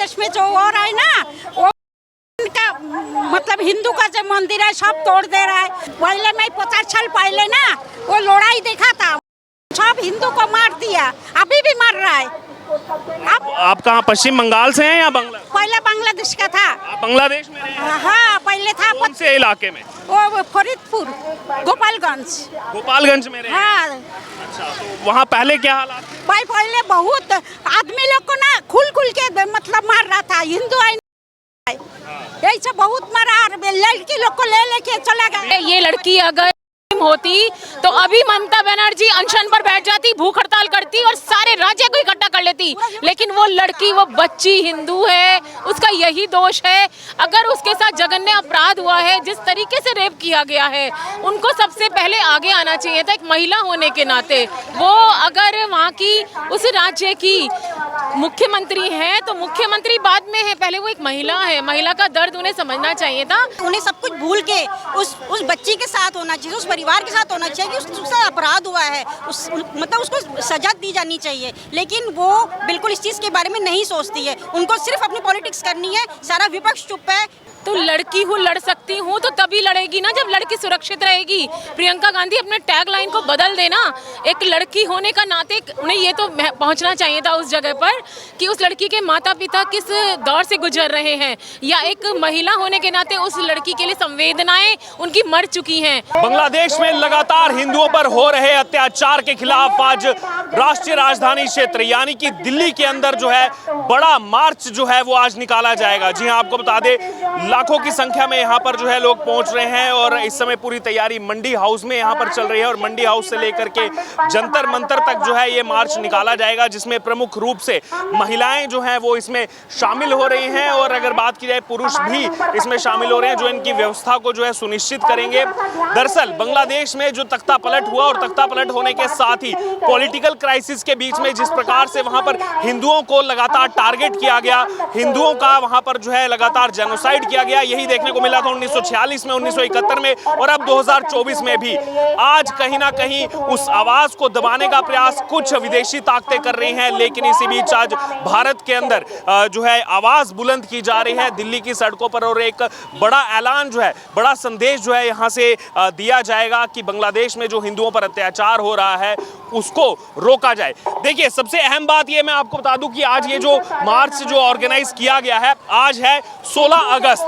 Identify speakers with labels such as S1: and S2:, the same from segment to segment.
S1: बांग्लादेश में जो हो रहा है ना, वो का मतलब हिंदू का जो मंदिर है सब तोड़ दे रहा है। पहले मैं 50 साल पहले ना वो लड़ाई देखा था, सब हिंदू को मार दिया, अभी भी मार रहा है।
S2: आप कहाँ पश्चिम बंगाल से हैं या बांग्ला?
S1: पहले बांग्लादेश का था।
S2: आप बांग्लादेश में रहे हैं?
S1: हाँ पहले था।
S2: कौन से इलाके में?
S1: वो फरीदपुर, गोपालगंज।
S2: गोपालगंज में रहे?
S1: हाँ।
S2: अच्छा, तो वहाँ पहले क्या हालात?
S1: भाई पहले बहुत आदमी लोग को ना खुल के मतलब मार रहा था, हिंदू ऐसे बहुत मारा, लड़की लोग को ले लेके चला गया।
S3: ये लड़की अगर होती तो अभी ममता बनर्जी अनशन पर बैठ जाती, भूख हड़ताल करती और सारे राज्य को इकट्ठा कर लेती, लेकिन वो लड़की, वो बच्ची हिंदू है, उसका यही दोष है। अगर उसके साथ जघन्य अपराध हुआ है, जिस तरीके से रेप किया गया है, उनको सबसे पहले आगे आना चाहिए था, एक महिला होने के नाते। वो अगर वहाँ की उस राज्य की मुख्यमंत्री है तो मुख्यमंत्री बाद में है, पहले वो एक महिला है, महिला का दर्द उन्हें समझना चाहिए था।
S1: उन्हें सब कुछ भूल के उस बच्ची के साथ होना चाहिए, उस परिवार के साथ होना चाहिए कि उससे अपराध हुआ है, मतलब उसको सजा दी जानी चाहिए। लेकिन वो बिल्कुल इस चीज़ के बारे में नहीं सोचती है, उनको सिर्फ अपनी पॉलिटिक्स करनी है, सारा विपक्ष चुप है।
S3: तो लड़की हूँ, लड़ सकती हूँ तो तभी लड़ेगी ना जब लड़की सुरक्षित रहेगी। प्रियंका गांधी अपने टैग लाइन को बदल देना, एक लड़की होने का नाते उन्हें ये तो पहुंचना चाहिए था उस जगह पर कि उस लड़की के माता पिता किस दौर से गुजर रहे हैं, या एक महिला होने के नाते उस लड़की के लिए संवेदनाएं उनकी मर चुकी हैं।
S2: बांग्लादेश में लगातार हिंदुओं पर हो रहे अत्याचार के खिलाफ आज राष्ट्रीय राजधानी क्षेत्र यानी कि दिल्ली के अंदर जो है बड़ा मार्च जो है वो आज निकाला जाएगा। जी हाँ, आपको बता दें लाखों की संख्या में यहाँ पर जो है लोग पहुंच रहे हैं और इस समय पूरी तैयारी मंडी हाउस में यहाँ पर चल रही है और मंडी हाउस से लेकर के जंतर मंतर तक जो है ये मार्च निकाला जाएगा, जिसमें प्रमुख रूप से महिलाएं जो हैं वो इसमें शामिल हो रही हैं और अगर बात की जाए पुरुष भी इसमें शामिल हो रहे हैं जो इनकी व्यवस्था को जो है सुनिश्चित करेंगे। दरअसल बांग्लादेश में जो तख्ता पलट हुआ और तख्ता पलट होने के साथ ही पॉलिटिकल क्राइसिस के बीच में जिस प्रकार से वहां पर हिंदुओं को लगातार टारगेट किया गया, हिंदुओं का वहां पर जो है लगातार जेनोसाइड किया गया, यही देखने को मिला था 1946 में, 1971 में और अब 2024 में भी। आज कहीं ना कहीं उस आवाज को दबाने का प्रयास कुछ विदेशी ताकतें कर रही हैं, लेकिन इसी बीच आज भारत के अंदर जो है आवाज बुलंद की जा रही है दिल्ली की सड़कों पर और एक बड़ा ऐलान जो है, बड़ा संदेश जो है यहां से दिया जाएगा कि बांग्लादेश में जो हिंदुओं पर अत्याचार हो रहा है उसको रोका जाए। देखिए, सबसे अहम बात यह मैं आपको बता दूं कि आज ये जो मार्च जो ऑर्गेनाइज किया गया है, आज है 16 अगस्त।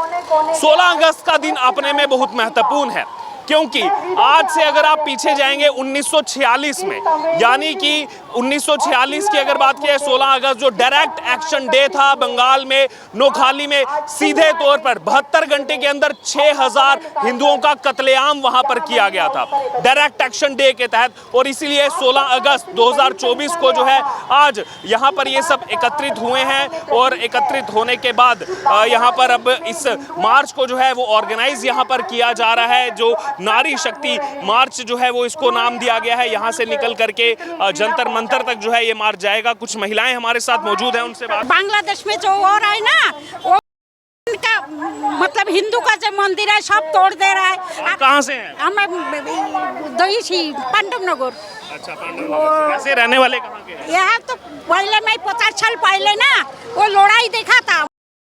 S2: 16 अगस्त का दिन अपने में बहुत महत्वपूर्ण है क्योंकि आज से अगर आप पीछे जाएंगे 1946 में, यानी कि 1946 की अगर बात की जाए 16 अगस्त जो डायरेक्ट एक्शन डे था बंगाल में नोखाली में, सीधे तौर पर 72 घंटे के अंदर 6000 हिंदुओं का कत्लेआम वहां पर किया गया था डायरेक्ट एक्शन डे के तहत। और इसीलिए 16 अगस्त 2024 को जो है आज यहाँ पर ये सब एकत्रित हुए हैं और एकत्रित होने के बाद यहाँ पर अब इस मार्च को जो है वो ऑर्गेनाइज यहाँ पर किया जा रहा है, जो नारी शक्ति मार्च जो है वो इसको नाम दिया गया है। यहाँ से निकल करके जंतर मंतर तक जो है ये मार्च जाएगा। कुछ महिलाएं हमारे साथ मौजूद हैं, उनसे बात।
S1: बांग्लादेश में जो हो रहा है ना, वो का मतलब हिंदू का जो मंदिर है सब तोड़ दे रहा है।
S2: कहाँ से हैं?
S1: हम दही पांडव नगर।
S2: अच्छा, कैसे रहने वाले कहाँ के हैं?
S1: यहाँ तो पहले मैं 50 साल पहले ना वो लड़ाई देखा था,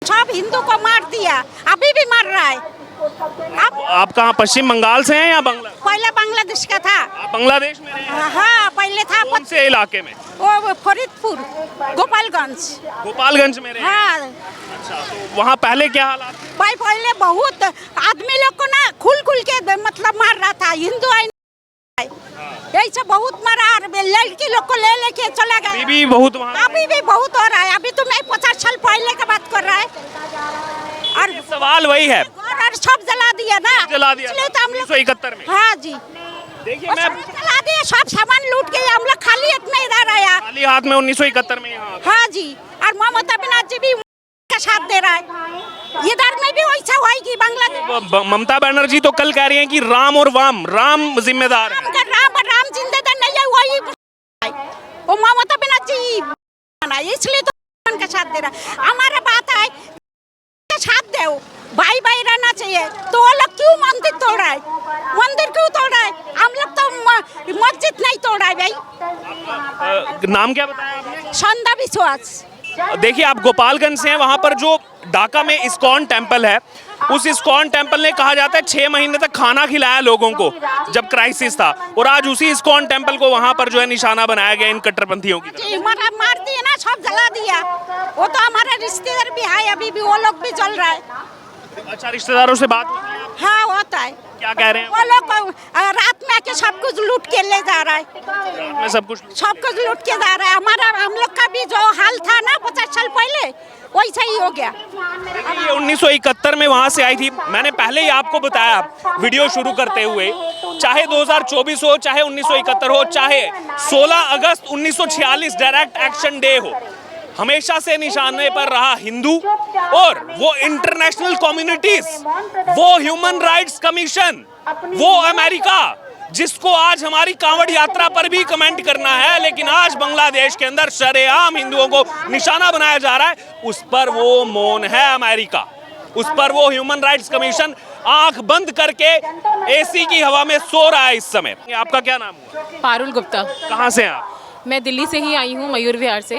S1: सब हिंदू को मार दिया, अभी भी मार रहा है।
S2: आप कहाँ पश्चिम बंगाल से हैं या बांग्ला?
S1: पहले बांग्लादेश का था।
S2: आप बांग्लादेश में रहे हैं?
S1: हाँ पहले था।
S2: कौन से इलाके में?
S1: वो फरीदपुर, गोपालगंज।
S2: गोपालगंज में रहे?
S1: हाँ।
S2: अच्छा, तो वहाँ पहले क्या हालात?
S1: भाई पहले बहुत आदमी लोग को ना खुल के मतलब मार रहा था, हिंदू ऐसे बहुत मारा, लड़की लोग को ले लेके चला गया।
S2: अभी भी बहुत वहाँ?
S1: अभी भी बहुत हो रहा है। अभी तो मैं 50 साल पहले का बात कर रहा है और
S2: सवाल वही है,
S1: और सब जला दिया ना,
S2: जला दिया
S1: इसलिए तो हम लोग
S2: 1971 में।
S1: हाँ जी,
S2: देखिए मैं
S1: जला दिया, सब सामान लूट के हम लोग खाली हाथ में इधर आया,
S2: खाली हाथ में 1971 में यहाँ।
S1: हाँ जी, और ममता बनर्जी भी का साथ दे रहा है। इधर में भी वैसा होगी बांग्लादेश।
S2: ममता बनर्जी तो कल कह रही हैं कि राम और वाम, राम जिम्मेदार है।
S1: राम जिम्मेदार नहीं है, वही वो ममता बनर्जी, इसलिए तो का साथ दे रहा है। हमारा बात है साथ दे, भाई भाई रहना चाहिए। तो वो लोग क्यों मंदिर तोड़ रहा है? मंदिर क्यों तोड़ रहा है? हम लोग तो मस्जिद नहीं तोड़ा है भाई।
S2: नाम क्या बताया आपने?
S1: संध्या विश्वास।
S2: देखिए आप गोपालगंज से हैं, वहां पर जो ढाका में इस्कॉन टेम्पल है, उस इस्कॉन टेम्पल ने कहा जाता है 6 महीने तक खाना खिलाया लोगों को जब क्राइसिस था, और आज उसी इस्कॉन टेम्पल को वहां पर जो है निशाना बनाया गया इन कट्टरपंथियों की तरफ।
S1: मारती है ना, सब जला दिया। वो तो हमारे रिश्तेदार भी है, अभी भी वो लोग भी चल रहा है।
S2: अच्छा, रिश्तेदारों से बात होती है?
S1: हाँ होता है।
S2: क्या कह रहे हैं
S1: वो लोग रात में आके सब कुछ लूट के ले जा रहा है,
S2: रात में सब कुछ?
S1: सब कुछ लूट के जा रहा है। हम लोग का भी जो हाल था ना 50 साल पहले, वैसा ही हो गया।
S2: ये 1971 में वहां से आई थी। मैंने पहले ही आपको बताया वीडियो शुरू करते हुए, चाहे 2024 हो, चाहे 1971 हो, चाहे 16 अगस्त 1946 डायरेक्ट एक्शन डे हो, हमेशा से निशाने पर रहा हिंदू और वो इंटरनेशनल कम्युनिटीज, वो ह्यूमन राइट्स कमीशन, वो अमेरिका, जिसको आज हमारी कांवड़ यात्रा पर भी कमेंट करना है, लेकिन आज बांग्लादेश के अंदर शरेआम हिंदुओं को निशाना बनाया जा रहा है, उस पर वो मौन है अमेरिका, उस पर वो ह्यूमन राइट्स कमीशन आंख बंद करके एसी की हवा में सो रहा है इस समय। आपका क्या नाम हुआ?
S3: पारुल गुप्ता।
S2: कहाँ से हैं आप?
S3: मैं दिल्ली से ही आई हूँ, मयूर विहार से।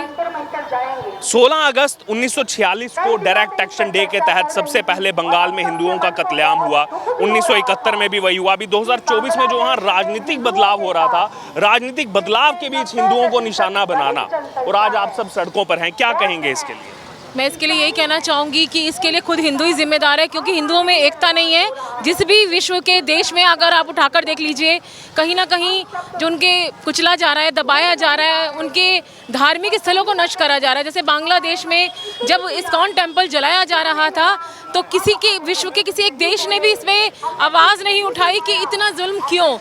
S2: 16 अगस्त 1946 को डायरेक्ट एक्शन डे के तहत सबसे पहले बंगाल में हिंदुओं का कत्लेआम हुआ। 1971 में भी वही हुआ। अभी 2024 में जो वहाँ राजनीतिक बदलाव हो रहा था, राजनीतिक बदलाव के बीच हिंदुओं को निशाना बनाना, और आज आप सब सड़कों पर हैं, क्या कहेंगे इसके लिए?
S3: मैं इसके लिए यही कहना चाहूँगी कि इसके लिए खुद हिंदू ही जिम्मेदार है, क्योंकि हिंदुओं में एकता नहीं है। जिस भी विश्व के देश में अगर आप उठाकर देख लीजिए, कहीं ना कहीं जो उनके कुचला जा रहा है, दबाया जा रहा है, उनके धार्मिक स्थलों को नष्ट करा जा रहा है। जैसे बांग्लादेश में जब इस्कॉन टेम्पल जलाया जा रहा था, तो किसी के विश्व के किसी एक देश ने भी इसमें आवाज़ नहीं उठाई कि इतना जुल्म क्यों,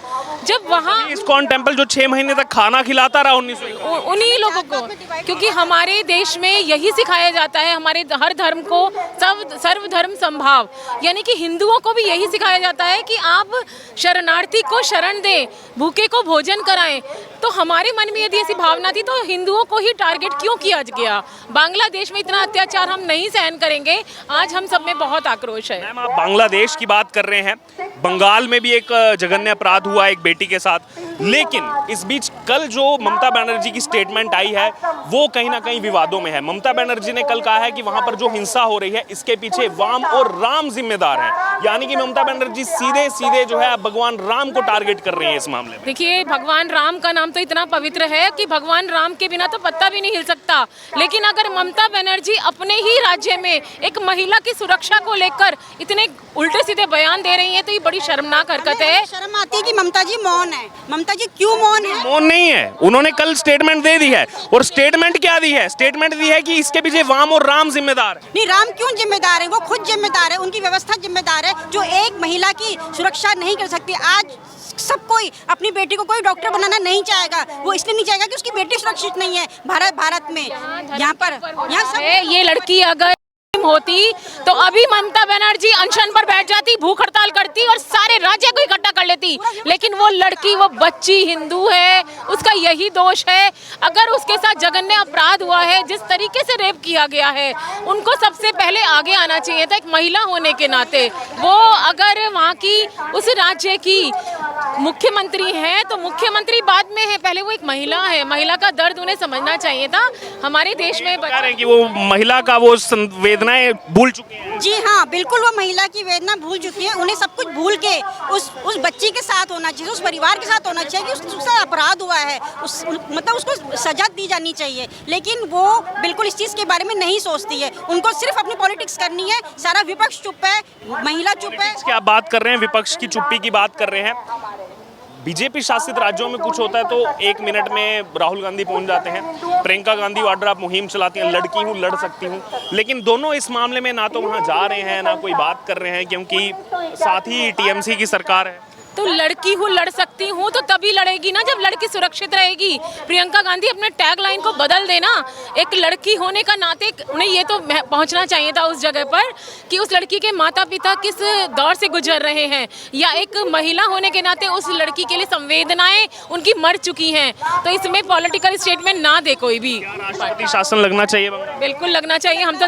S3: जब वहाँ
S2: इस्कॉन टेम्पल जो 6 महीने तक खाना खिलाता रहा
S3: उन्हीं लोगों को, क्योंकि हमारे देश में यही सिखाया जाता है, हमारे हर धर्म को सर्वधर्म संभाव, यानी कि हिंदुओं को भी यही सिखाया जाता है कि आप शरणार्थी को शरण दें, भूखे को भोजन कराएं। तो हमारे मन में यदि ऐसी भावना थी, तो हिंदुओं को ही टारगेट क्यों किया गया? बांग्लादेश में इतना अत्याचार हम नहीं सहन करेंगे। आज हम सब में बहुत आक्रोश है।
S2: मैम, आप बांग्लादेश की बात कर रहे हैं, बंगाल में भी एक जघन्य अपराध हुआ एक बेटी के साथ, लेकिन इस बीच कल जो ममता बनर्जी की स्टेटमेंट आई है, वो कहीं ना कहीं विवादों में है। ममता बनर्जी ने कल कहा है कि वहां पर जो हिंसा हो रही है, इसके पीछे वाम और राम जिम्मेदार हैं, यानी कि ममता बनर्जी सीधे सीधे जो है भगवान राम को टारगेट कर रही है इस मामले में।
S3: देखिए, भगवान राम का नाम तो इतना पवित्र है कि भगवान राम के बिना तो पत्ता भी नहीं हिल सकता, लेकिन अगर ममता बनर्जी अपने ही राज्य में एक महिला की सुरक्षा को लेकर इतने उल्टे सीधे बयान दे रही है, तो ये बड़ी शर्मनाक हरकत है।
S4: शर्म आती है कि ममता जी मौन है। ममता जी क्यों मौन है?
S2: मौन नहीं है, उन्होंने कल स्टेटमेंट दे दी है, और स्टेटमेंट क्या दी है? स्टेटमेंट दी है कि इसके पीछे वाम और राम जिम्मेदार है।
S4: नहीं, राम क्यों जिम्मेदार है? वो खुद जिम्मेदार है, उनकी व्यवस्था जिम्मेदार है, जो एक महिला की सुरक्षा नहीं कर सकती। आज सब कोई अपनी बेटी को कोई डॉक्टर बनाना नहीं चाहेगा, वो इसलिए नहीं चाहेगा कि उसकी बेटी सुरक्षित नहीं है। भारत में यहाँ सब
S3: ये लड़की अगर होती तो अभी ममता बनर्जी अनशन पर बैठ जाती, भूख हड़ताल करती और सारे राज्य को इकट्ठा कर लेती, लेकिन वो लड़की, वो बच्ची हिंदू है, उसका यही दोष है। अगर उसके साथ जघन्य अपराध हुआ है, जिस तरीके से रेप किया गया है, उनको सबसे पहले आगे आना चाहिए था एक महिला होने के नाते। वो अगर वहाँ की उस राज्य की मुख्यमंत्री है तो मुख्यमंत्री बाद में है, पहले वो एक महिला है। महिला का दर्द उन्हें समझना चाहिए था। हमारे देश में
S2: कह रहे हैं कि वो महिला का वो संवेदनाएं भूल चुके हैं।
S4: जी हाँ, बिल्कुल वो महिला की वेदना भूल चुकी है। उन्हें सब कुछ भूल के उस बच्ची के साथ होना चाहिए, उस परिवार के साथ होना चाहिए कि उससे अपराध हुआ है, मतलब उसको सजा दी जानी चाहिए। लेकिन वो बिल्कुल इस चीज़ के बारे में नहीं सोचती है। उनको सिर्फ अपनी पॉलिटिक्स करनी है। सारा विपक्ष चुप है, महिला चुप है।
S2: क्या आप बात कर रहे हैं, विपक्ष की चुप्पी की बात कर रहे हैं। बीजेपी शासित राज्यों में कुछ होता है तो 1 मिनट में राहुल गांधी पहुंच जाते हैं, प्रियंका गांधी वाड्रा आप मुहिम चलाती हैं, लड़की हूँ लड़ सकती हूँ, लेकिन दोनों इस मामले में ना तो वहां जा रहे हैं ना कोई बात कर रहे हैं, क्योंकि साथ ही टीएमसी की सरकार है।
S3: तो लड़की हूँ लड़ सकती हूँ तो तभी लड़ेगी ना जब लड़की सुरक्षित रहेगी। प्रियंका गांधी अपने टैग लाइन को बदल देना। एक लड़की होने का नाते उन्हें ये तो पहुंचना चाहिए था उस जगह पर कि उस लड़की के माता पिता किस दौर से गुजर रहे हैं, या एक महिला होने के नाते उस लड़की के लिए संवेदनाएं उनकी मर चुकी हैं। तो इसमें पॉलिटिकल स्टेटमेंट ना दे कोई भी।
S2: राष्ट्रपति शासन लगना चाहिए,
S3: बिल्कुल लगना चाहिए। हम तो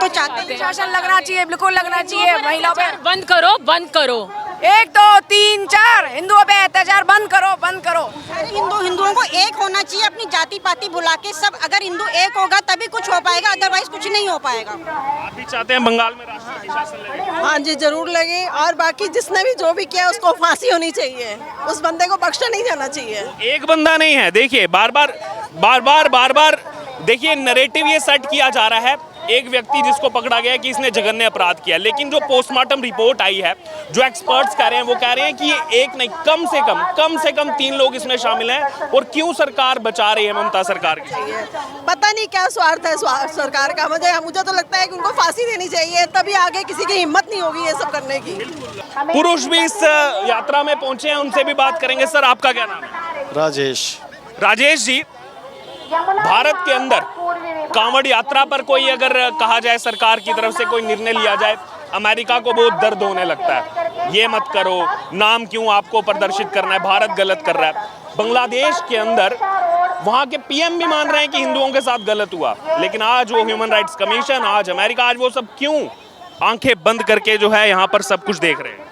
S3: चाहते हैं
S4: शासन लगना चाहिए, बिल्कुल लगना चाहिए। महिलाओं पर
S3: बंद करो
S5: 1 2 3 4 हिंदुओं पे अत्याचार बंद करो, बंद करो।
S4: सारे हिंदुओं को एक होना चाहिए, अपनी जाति पाति भुला के सब। अगर हिंदू एक होगा तभी कुछ हो पाएगा, अदरवाइज कुछ नहीं हो पाएगा।
S2: आप भी चाहते हैं बंगाल में राष्ट्रपति शासन लगे?
S6: हाँ जी, जरूर लगे। और बाकी जिसने भी जो भी किया उसको फांसी होनी चाहिए, उस बंदे को बख्शा नहीं जाना चाहिए।
S2: एक बंदा नहीं है, देखिए बार बार देखिए नैरेटिव ये सेट किया जा रहा है। एक व्यक्ति जिसको पकड़ा गया कि इसने जघन्य अपराध किया, लेकिन जो पोस्टमार्टम रिपोर्ट आई है, जो एक्सपर्ट्स कह रहे हैं वो कह रहे हैं कि ये एक नहीं कम से कम 3 लोग इसमें शामिल हैं। और क्यों सरकार बचा रही है ममता सरकार की?
S6: पता नहीं क्या स्वार्थ है सरकार का। मुझे तो लगता है कि उनको फांसी देनी चाहिए, तभी आगे किसी की हिम्मत नहीं होगी ये सब करने की।
S2: पुरुष भी इस यात्रा में पहुंचे हैं, उनसे भी बात करेंगे। सर, आपका क्या नाम है? राजेश जी, भारत के अंदर कांवड़ यात्रा पर कोई अगर कहा जाए सरकार की तरफ से कोई निर्णय लिया जाए, अमेरिका को बहुत दर्द होने लगता है। ये मत करो, नाम क्यों आपको प्रदर्शित करना है, भारत गलत कर रहा है। बांग्लादेश के अंदर वहाँ के पीएम भी मान रहे हैं कि हिंदुओं के साथ गलत हुआ, लेकिन आज वो ह्यूमन राइट्स कमीशन, आज अमेरिका, आज वो सब क्यों आंखें बंद करके जो है यहाँ पर सब कुछ देख रहे हैं?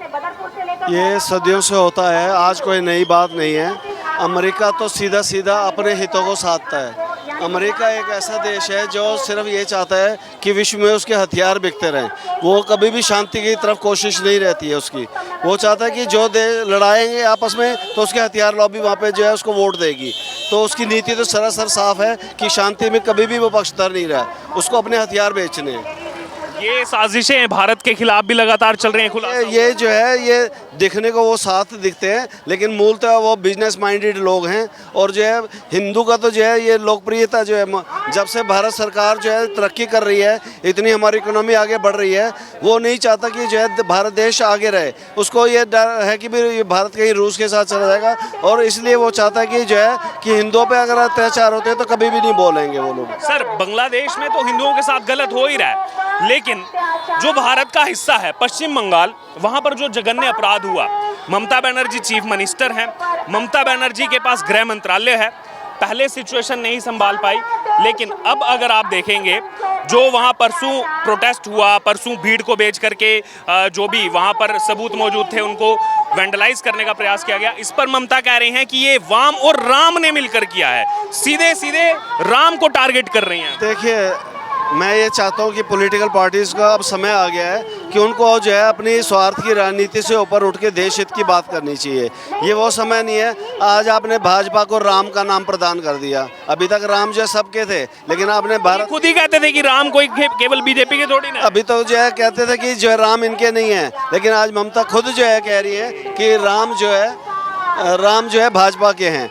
S7: ये सदियों से होता है, आज कोई नई बात नहीं है। अमेरिका तो सीधा सीधा अपने हितों को साधता है। अमेरिका एक ऐसा देश है जो सिर्फ ये चाहता है कि विश्व में उसके हथियार बिकते रहें। वो कभी भी शांति की तरफ कोशिश नहीं रहती है उसकी। वो चाहता है कि जो लड़ाएंगे आपस में तो उसके हथियार लॉबी वहाँ पे जो है उसको वोट देगी। तो उसकी नीति तो सरासर साफ है कि शांति में कभी भी वो पक्षधर नहीं रहा, उसको अपने हथियार बेचने हैं।
S2: ये साजिशें भारत के खिलाफ भी लगातार चल रही हैं। खुला
S7: ये जो है ये दिखने को वो साथ दिखते हैं, लेकिन मूलतः वो बिजनेस माइंडेड लोग हैं। और जो है हिंदू का तो जो है ये लोकप्रियता जो है, जब से भारत सरकार जो है तरक्की कर रही है, इतनी हमारी इकोनॉमी आगे बढ़ रही है, वो नहीं चाहता कि जो है भारत देश आगे रहे। उसको ये डर है कि भी भारत कहीं रूस के साथ चला जाएगा, और इसलिए वो चाहता है कि जो है कि हिंदुओं पर अगर अत्याचार होते हैं तो कभी भी नहीं बोलेंगे वो लोग।
S2: सर, बांग्लादेश में तो हिंदुओं के साथ गलत हो ही रहा है, लेकिन जो भारत का हिस्सा है पश्चिम बंगाल, वहां पर जो जघन्य अपराध हुआ, ममता बनर्जी चीफ मिनिस्टर हैं, ममता बनर्जी के पास गृह मंत्रालय है, पहले सिचुएशन नहीं संभाल पाई। लेकिन अब अगर आप देखेंगे जो वहां परसों प्रोटेस्ट हुआ, परसों भीड़ को बेच करके जो भी वहां पर सबूत मौजूद थे उनको वेंडलाइज करने का प्रयास किया गया। इस पर ममता कह रही हैं कि ये वाम और राम ने मिलकर किया है, सीधे सीधे राम को टारगेट कर रही हैं।
S7: देखिए, मैं ये चाहता हूँ कि पॉलिटिकल पार्टीज़ का अब समय आ गया है कि उनको जो है अपनी स्वार्थ की राजनीति से ऊपर उठ के देश हित की बात करनी चाहिए। ये वो समय नहीं है। आज आपने भाजपा को राम का नाम प्रदान कर दिया। अभी तक राम जो है सबके थे, लेकिन आपने भारत
S2: खुद ही कहते थे कि राम कोई केवल बीजेपी के थोड़ी ना।
S7: अभी तो जो है कहते थे कि जो है राम इनके नहीं है, लेकिन आज ममता खुद जो है कह रही है कि राम जो है भाजपा के हैं।